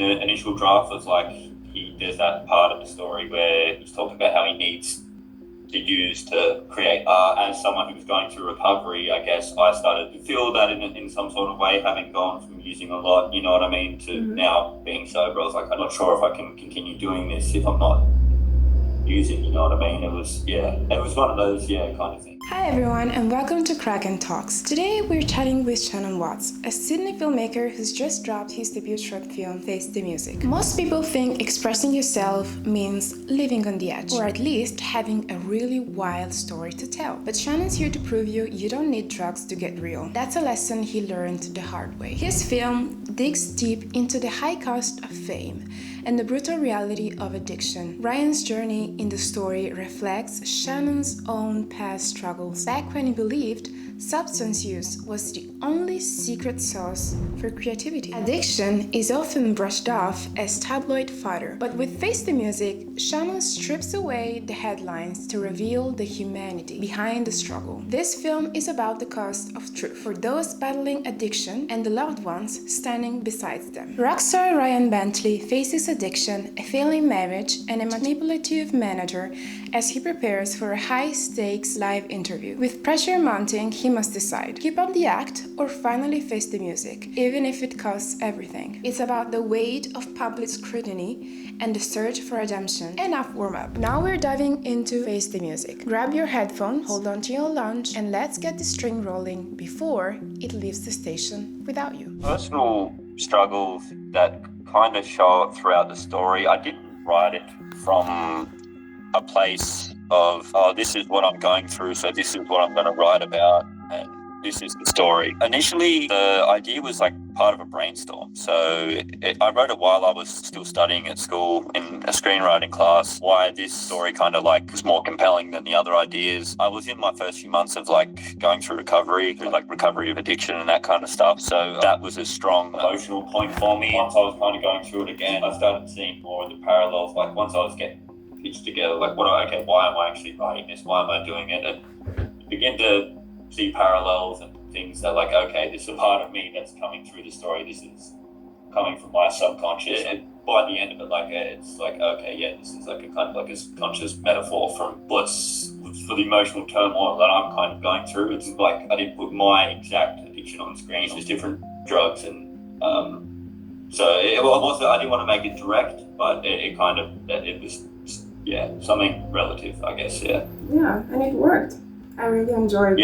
the initial draft was like, there's that part of the story where he's talking about how he needs to use to create art. As someone who was going through recovery, I guess I started to feel that in some sort of way, having gone from using a lot, you know what I mean, to now being sober. I was like, I'm not sure if I can continue doing this if I'm not using, you know what I mean? It was one of those, kind of things. Hi everyone, and welcome to Kraken Talks. Today we're chatting with Shannon Watts, a Sydney filmmaker who's just dropped his debut short film, Face the Music. Most people think expressing yourself means living on the edge, or at least having a really wild story to tell. But Shannon's here to prove you don't need drugs to get real. That's a lesson he learned the hard way. His film digs deep into the high cost of fame and the brutal reality of addiction. Ryan's journey in the story reflects Shannon's own past struggles, back when he believed substance use was the only secret sauce for creativity. Addiction is often brushed off as tabloid fodder, but with Face the Music, Shannon strips away the headlines to reveal the humanity behind the struggle. This film is about the cost of truth for those battling addiction and the loved ones standing beside them. Rockstar Ryan Bentley faces addiction, a failing marriage, and a manipulative manager as he prepares for a high-stakes live interview. With pressure mounting, he must decide: keep up the act or finally face the music, even if it costs everything. It's about the weight of public scrutiny and the search for redemption. Enough warm-up. Now we're diving into Face the Music. Grab your headphones, hold on to your lunch, and let's get the string rolling before it leaves the station without you. Personal struggles that kind of show up throughout the story. I didn't write it from a place of, this is what I'm going through, so this is what I'm going to write about, and this is the story. Initially, the idea was like part of a brainstorm. So I wrote it while I was still studying at school in a screenwriting class, why this story kind of like was more compelling than the other ideas. I was in my first few months of like going through recovery of addiction and that kind of stuff. So that was a strong emotional point for me. Once I was kind of going through it again, I started seeing more of the parallels. Like once I was getting pitched together, like why am I actually writing this? Why am I doing it? And begin to see parallels and things that like, okay, this is a part of me that's coming through the story. This is coming from my subconscious. And by the end of it, it's like, okay, yeah, this is like a kind of like a conscious metaphor for the emotional turmoil that I'm kind of going through. It's like I didn't put my exact addiction on screen. It's just different drugs, and so I didn't want to make it direct, but it was something relative, I guess. Yeah, and it worked. I really enjoyed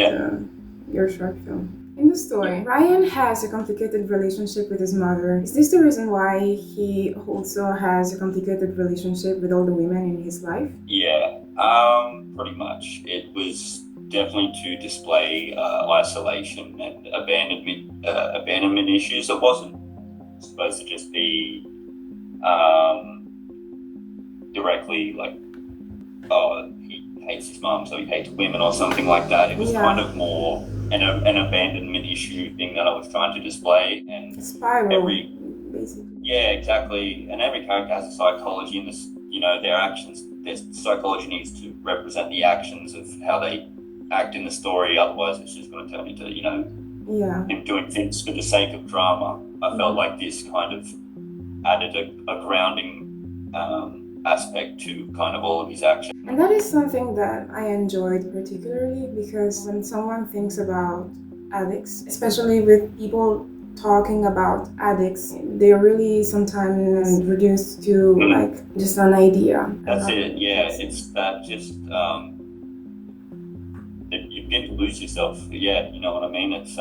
your short film. In the story, Ryan has a complicated relationship with his mother. Is this the reason why he also has a complicated relationship with all the women in his life? Yeah, pretty much. It was definitely to display isolation and abandonment issues. It wasn't supposed to just be directly like, he hates his mum, so he hates women or something like that. It was kind of more an abandonment issue thing that I was trying to display. And spiral, basically. Yeah, exactly. And every character has a psychology in this, their actions. Their psychology needs to represent the actions of how they act in the story. Otherwise, it's just going to turn into, him doing things for the sake of drama. I felt like this kind of added a grounding aspect to kind of all of his actions. And that is something that I enjoyed particularly, because when someone thinks about addicts, especially with people talking about addicts, they're really sometimes reduced to like just an idea. That's it, yeah. It's that just you begin to lose yourself. Yeah, you know what I mean? It's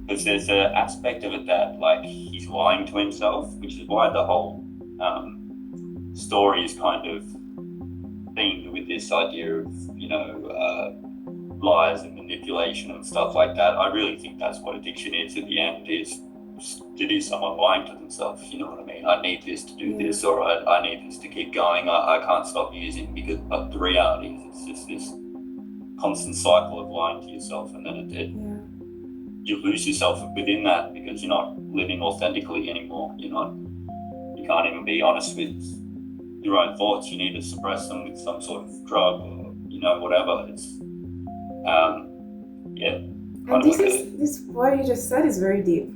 because there's an aspect of it that like he's lying to himself, which is why the whole story is kind of themed with this idea of lies and manipulation and stuff like that. I really think that's what addiction is at the end. It is someone lying to themselves. You know what I mean? I need this to do this, or I need this to keep going. I can't stop using, because but the reality is it's just this constant cycle of lying to yourself, and then you lose yourself within that because you're not living authentically anymore. You can't even be honest with your own thoughts. You need to suppress them with some sort of drug or whatever. It's And this what you just said is very deep.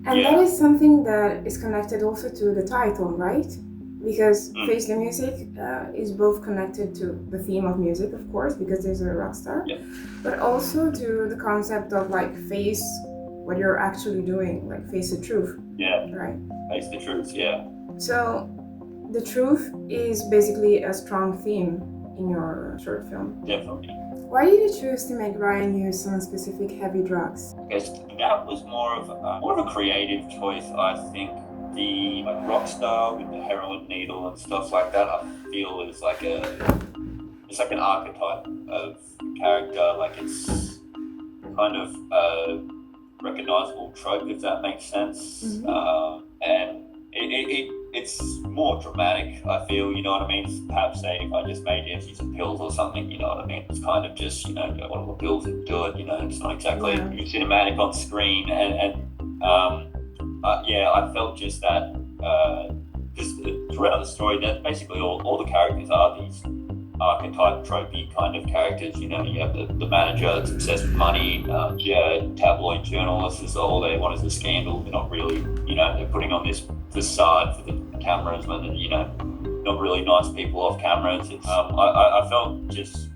And that is something that is connected also to the title, right? Because Face the Music is both connected to the theme of music, of course, because there's a rock star, but also to the concept of like face what you're actually doing, like face the truth. Yeah. Right. Face the truth, yeah. So the truth is basically a strong theme in your short film. Definitely. Why did you choose to make Ryan use some specific heavy drugs? I guess that was more of a creative choice, I think. The Rockstar with the heroin needle and stuff like that, I feel is like an archetype of character. Like it's kind of a recognizable trope, if that makes sense. And it's more dramatic, I feel, you know what I mean? Perhaps say if I just made Jesse some pills or something, you know what I mean? It's kind of just, you know, go on the pills and do it, you know, it's not exactly cinematic on screen. Yeah, I felt just that, just throughout the story, that basically all the characters are these archetype, tropey kind of characters. You know, you have the manager that's obsessed with money, tabloid journalists, is all they want is a scandal. They're not really, you know, they're putting on this facade for the cameras when they're, you know, not really nice people off cameras. It's, I felt just,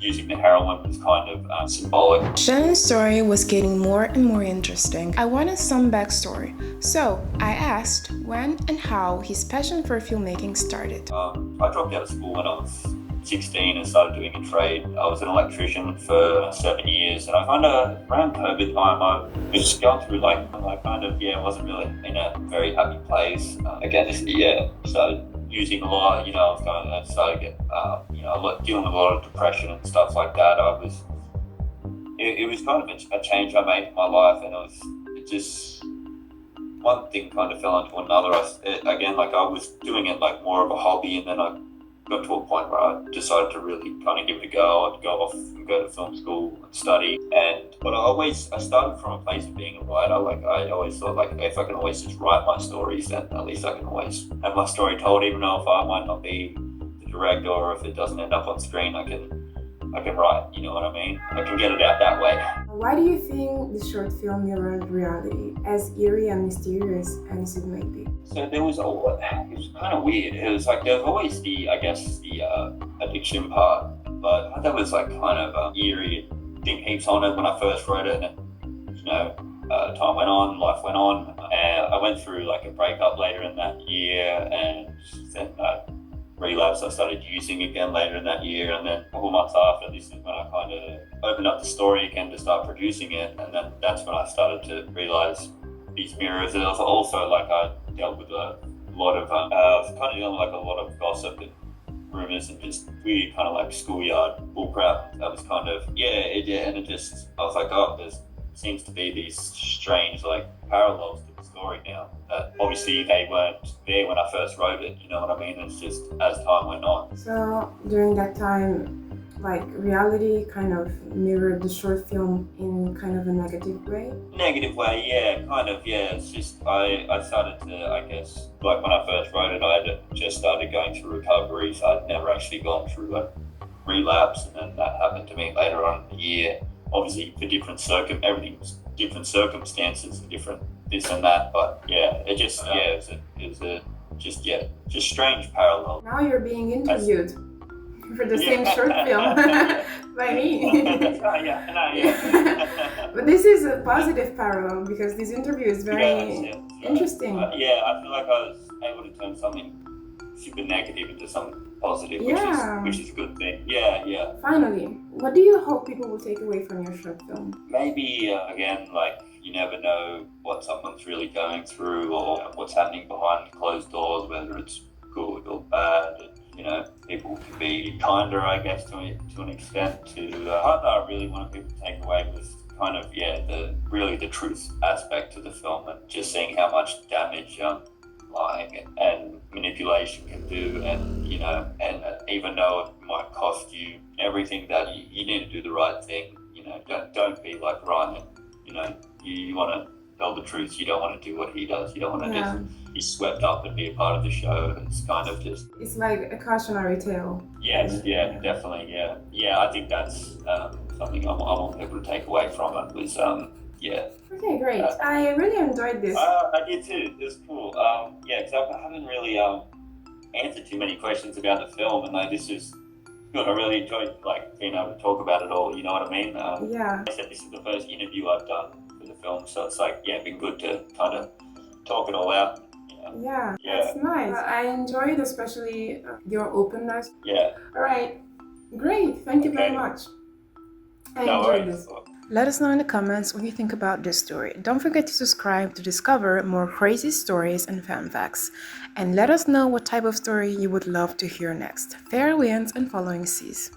using the heroin was kind of symbolic. Shannon's story was getting more and more interesting. I wanted some backstory, so I asked when and how his passion for filmmaking started. I dropped out of school when I was 16 and started doing a trade. I was an electrician for 7 years, and I kind of, around COVID time, I was going through wasn't really in a very happy place. Again, this year, started using a lot, you know, I started to get, dealing with a lot of depression and stuff like that. It was kind of a change I made in my life, and it just, one thing kind of fell into another. I was doing it like more of a hobby, and then I got to a point where I decided to really kind of give it a go. I'd go off and go to film school and study. But I started from a place of being a writer. Like I always thought, like if I can always just write my stories, then at least I can always have my story told, even though if I might not be the director or if it doesn't end up on screen, I can write. You know what I mean? I can get it out that way. Why do you think the short film mirrored reality, as eerie and mysterious as it may be? So it was kind of weird. It was like, there was always the addiction part, but that was like kind of eerie. Didn't heaps on it when I first wrote it, and you know, time went on, life went on, and I went through like a breakup later in that year, and then relapse. I started using again later in that year, and then a couple months after, this is when I kind of opened up the story again to start producing it, and then that's when I started to realize these mirrors. It was also like I dealt with a lot of a lot of gossip and rumors and just weird kind of like schoolyard bullcrap. That was kind of and it just, I was like, oh, there seems to be these strange like parallels to the story now that obviously they weren't there when I first wrote it, you know what I mean? It's just as time went on. So during that time, like reality kind of mirrored the short film in kind of a negative way? Negative way, yeah, kind of, yeah. It's just, I started to, I guess, like when I first wrote it, I had just started going through recovery, so I'd never actually gone through a relapse, and then that happened to me later on in the year. Obviously, for different different circumstances, different this and that, but yeah, it just, just strange parallel. Now you're being interviewed for the same short film by me. But this is a positive parallel because this interview is very interesting. I feel like I was able to turn something super negative into something positive, which is a good thing. Yeah. Finally, what do you hope people will take away from your short film? Maybe, again, like, you never know what someone's really going through or what's happening behind closed doors, whether it's good or bad. You know, people can be kinder, I guess, to an extent. The part that I really wanted people to take away was kind of, the truth aspect of the film, and just seeing how much damage lying and manipulation can do, and you know, and even though it might cost you everything, that you need to do the right thing. You know, don't be like Ryan. You know, you want to tell the truth. You don't want to do what he does. You don't want to just be swept up and be a part of the show. It's kind of just, it's like a cautionary tale. Yes, definitely, I think that's something I want people to take away from it. Was Okay, great. I really enjoyed this. I did too. It was cool. Yeah, because I haven't really answered too many questions about the film, and like, this is good. I really enjoyed being able to talk about it all. You know what I mean? Yeah. I said this is the first interview I've done for the film, so it's been good to kind of talk it all out. Yeah, that's nice. I enjoyed especially your openness. Yeah. All right, great. Thank you very much. I enjoyed this. Let us know in the comments what you think about this story. Don't forget to subscribe to discover more crazy stories and fan facts. And let us know what type of story you would love to hear next. Fair winds and following seas.